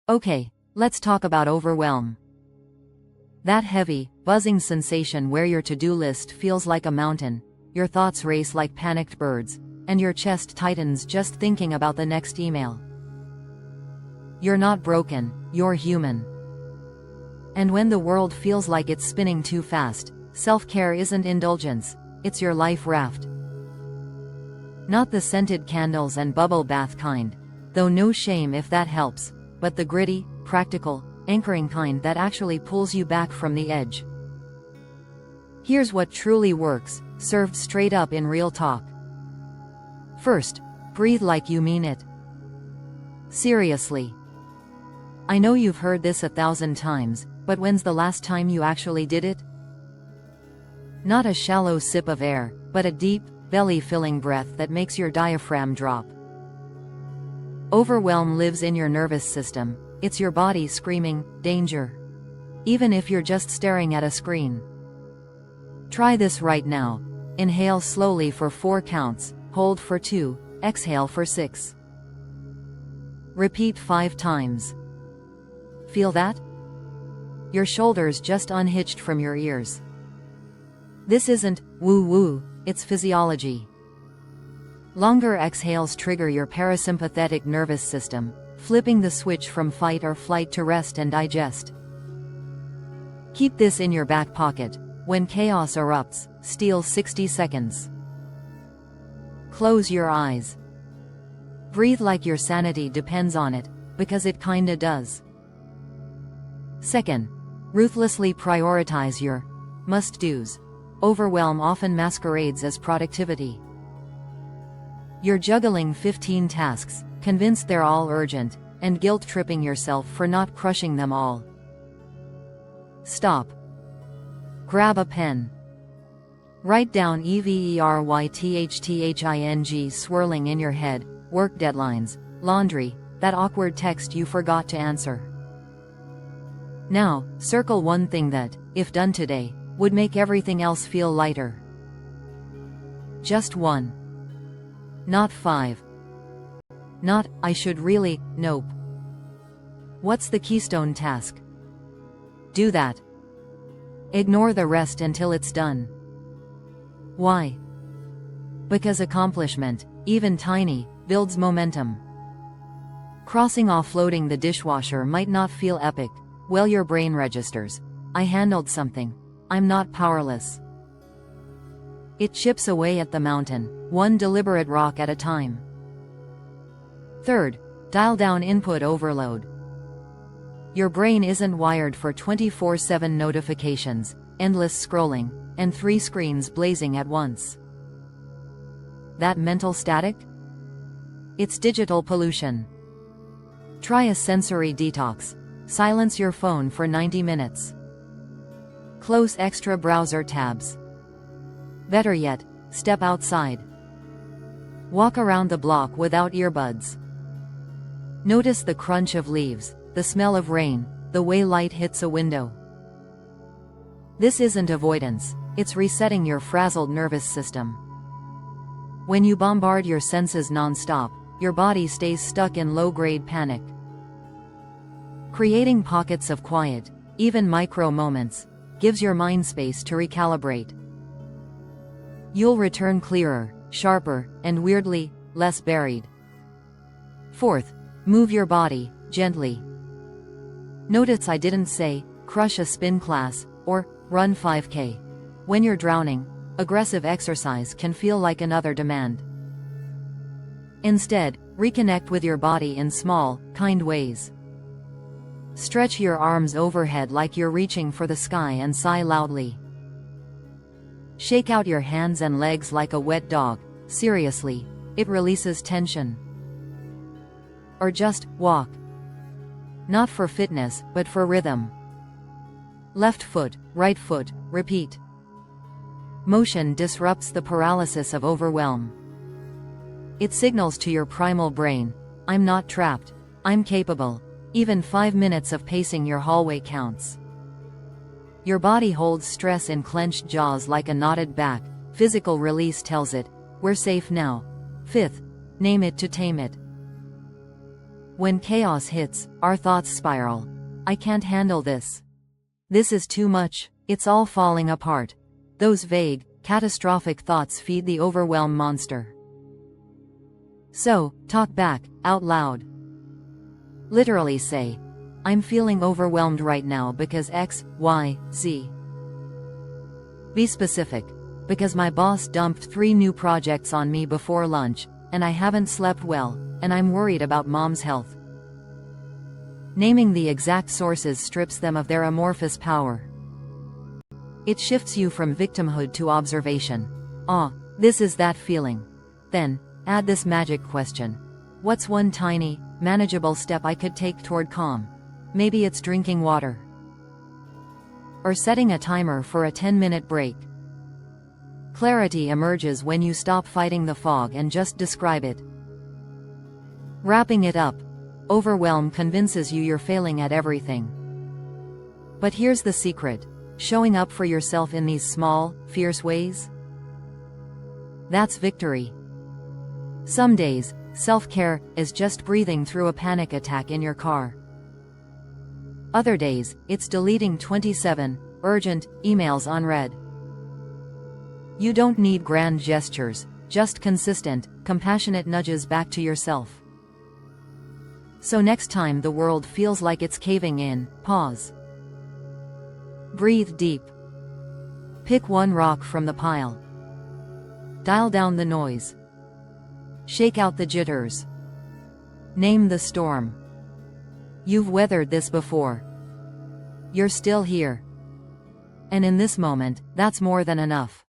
Okay, let's talk about overwhelm. That heavy, buzzing sensation where your to-do list feels like a mountain, your thoughts race like panicked birds, and your chest tightens just thinking about the next email. You're not broken, you're human. And when the world feels like it's spinning too fast, self-care isn't indulgence, it's your life raft. Not the scented candles and bubble bath kind, though no shame if that helps, but the gritty, practical, anchoring kind that actually pulls you back from the edge. Here's what truly works, served straight up in real talk. First, breathe like you mean it. Seriously. I know you've heard this 1,000 times, but when's the last time you actually did it? Not a shallow sip of air, but a deep, belly-filling breath that makes your diaphragm drop. Overwhelm lives in your nervous system, it's your body screaming, danger. Even if you're just staring at a screen. Try this right now. Inhale slowly for 4 counts, hold for 2, exhale for 6. Repeat 5 times. Feel that? Your shoulders just unhitched from your ears. This isn't woo-woo, it's physiology. Longer exhales trigger your parasympathetic nervous system, flipping the switch from fight or flight to rest and digest. Keep this in your back pocket. When chaos erupts, steal 60 seconds. Close your eyes. Breathe like your sanity depends on it, because it kinda does. Second, ruthlessly prioritize your must-dos. Overwhelm often masquerades as productivity. You're juggling 15 tasks, convinced they're all urgent, and guilt-tripping yourself for not crushing them all. Stop. Grab a pen. Write down everything swirling in your head, work deadlines, laundry, that awkward text you forgot to answer. Now, circle one thing that, if done today, would make everything else feel lighter. Just one. Not 5. Not, I should really, nope. What's the keystone task? Do that. Ignore the rest until it's done. Why? Because accomplishment, even tiny, builds momentum. Crossing off loading the dishwasher might not feel epic. Well, your brain registers, I handled something. I'm not powerless. It chips away at the mountain, one deliberate rock at a time. Third, dial down input overload. Your brain isn't wired for 24/7 notifications, endless scrolling, and 3 screens blazing at once. That mental static? It's digital pollution. Try a sensory detox. Silence your phone for 90 minutes. Close extra browser tabs. Better yet, step outside. Walk around the block without earbuds. Notice the crunch of leaves, the smell of rain, the way light hits a window. This isn't avoidance, it's resetting your frazzled nervous system. When you bombard your senses non-stop, your body stays stuck in low-grade panic. Creating pockets of quiet, even micro moments, gives your mind space to recalibrate. You'll return clearer, sharper, and weirdly, less buried. Fourth, move your body, gently. Notice I didn't say, crush a spin class, or run 5K. When you're drowning, aggressive exercise can feel like another demand. Instead, reconnect with your body in small, kind ways. Stretch your arms overhead like you're reaching for the sky and sigh loudly. Shake out your hands and legs like a wet dog. Seriously, it releases tension. Or just walk. Not for fitness, but for rhythm. Left foot, right foot, repeat. Motion disrupts the paralysis of overwhelm. It signals to your primal brain, I'm not trapped, I'm capable. Even 5 minutes of pacing your hallway counts. Your body holds stress in clenched jaws like a knotted back. Physical release tells it, we're safe now. Fifth, name it to tame it. When chaos hits, our thoughts spiral. I can't handle this. This is too much, it's all falling apart. Those vague, catastrophic thoughts feed the overwhelm monster. So, talk back, out loud. Literally say, I'm feeling overwhelmed right now because X, Y, Z. Be specific. Because my boss dumped 3 new projects on me before lunch, and I haven't slept well, and I'm worried about mom's health. Naming the exact sources strips them of their amorphous power. It shifts you from victimhood to observation. This is that feeling. Then, add this magic question. What's one tiny, manageable step I could take toward calm? Maybe it's drinking water. Or setting a timer for a 10-minute break. Clarity emerges when you stop fighting the fog and just describe it. Wrapping it up, overwhelm convinces you you're failing at everything. But here's the secret: showing up for yourself in these small, fierce ways. That's victory. Some days, self-care is just breathing through a panic attack in your car. Other days, it's deleting 27 urgent emails unread. You don't need grand gestures, just consistent, compassionate nudges back to yourself. So next time the world feels like it's caving in, pause. Breathe deep. Pick one rock from the pile. Dial down the noise. Shake out the jitters. Name the storm. You've weathered this before. You're still here. And in this moment, that's more than enough.